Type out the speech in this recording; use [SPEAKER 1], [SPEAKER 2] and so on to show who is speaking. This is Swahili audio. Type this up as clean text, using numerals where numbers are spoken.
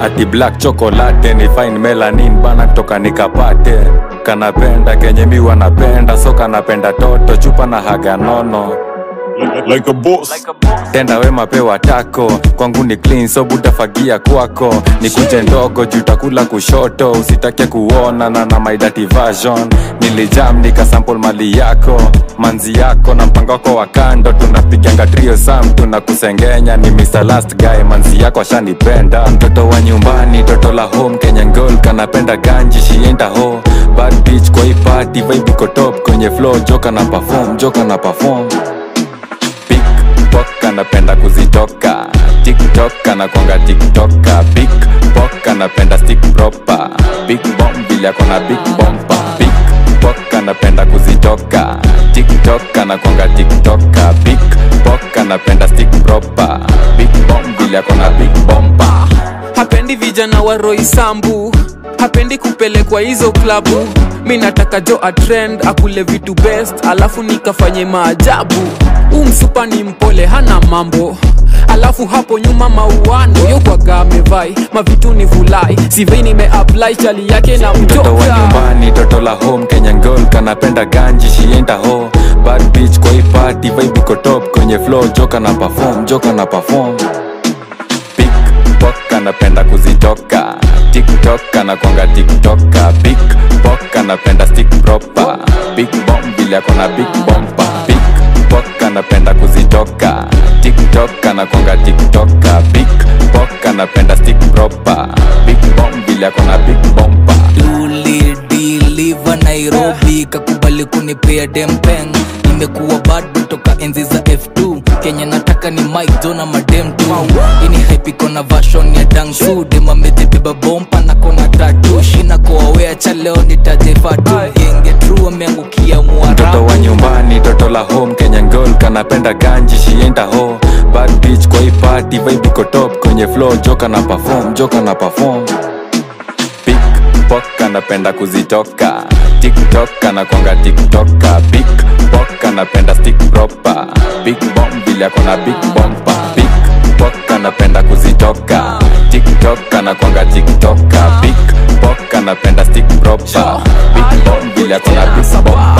[SPEAKER 1] ati black chocolate ni fine melanin bana kutoka nikapate. Kanapenda kenye mi wanapenda, so kanapenda toto chupa na haga nono
[SPEAKER 2] like a boss.
[SPEAKER 1] Tenda wema pewa tako, kwangu ni clean so butafagia kwako. Nikuje ndogo jutakula kushoto, usitake kuona na my dirty version. Nilijam nikasample mali yako, manzi yako na mpango wako wa kando. Tunapiganga trio sam, tunakusengenya ni Mr. Last Guy. Manzi yako ashanipenda, mtoto wa nyumbani, toto la home, Kenyan girl kanapenda ganji, she ain't a hoe. Bad bitch kwa hii party, vibe iko top kwenye flow, joka na perform, joka na perform. Pickpock anapenda kuzitoka, TikTok anakuanga TikToker. Pickpock anapenda stick proper, big bomb vile akona big bomba. Pickpock anapenda kuzitoka, TikTok anakuanga TikToker. Pickpock anapenda stick proper, big bomb vile akona big bomba.
[SPEAKER 3] Hapendi vijana wa Roysambu, hapendi kupelekwa hizo klabu. Mi nataka jo a trend, akule vitu best, alafu nikafanye maajabu. Msupa ni mpole hana mambo, alafu hapo nyuma mauano. Yokwaga amevai, mavitu ni vulai, sivei nime-apply chali yake na mtoka.
[SPEAKER 1] Mtoto wa nyumbani, toto la home, Kenyan girl kanapenda ganji, she ain't a hoe. Bad bitch kwa hii party, vibe iko top kwenye flow, joka na perform, joka na perform. Pickpock anapenda kuzitoka, TikTok anakuanga TikToker. Pickpock anapenda stick proper, big bomb vile akona big bomba. Pickpock anapenda kuzitoka, TikTok anakuanga TikToker. Pickpock anapenda stick proper, big bomb vile akona big bomba.
[SPEAKER 4] Tulidiliva Nairobi, kakubali kunipea dempeng. Nimekuwa bad toka enzi za F2, Kenya nataka ni Mike Jona madem tu. Ini hype iko na version ya Dangsu, dema amejibeba bomba na kona tattoo. Shina kwa wea cha leo nitajefa tu, genge true ameangukia Mwarabu.
[SPEAKER 1] Mtoto wa nyumbani, toto la home, Kenyan girl kanapenda ganji, she ain't a hoe. Bad bitch kwa hii party, vibe iko top kwenye flow, joka na perform, joka na perform. Pickpock anapenda kuzitoka, TikTok anakuanga TikToker. Pickpock anapenda stick proper, big bomb vile akona big bomba. Pickpock anapenda kuzitoka, TikTok anakuanga TikToker. Pickpock anapenda stick proper, big bomb vile akona big bomba.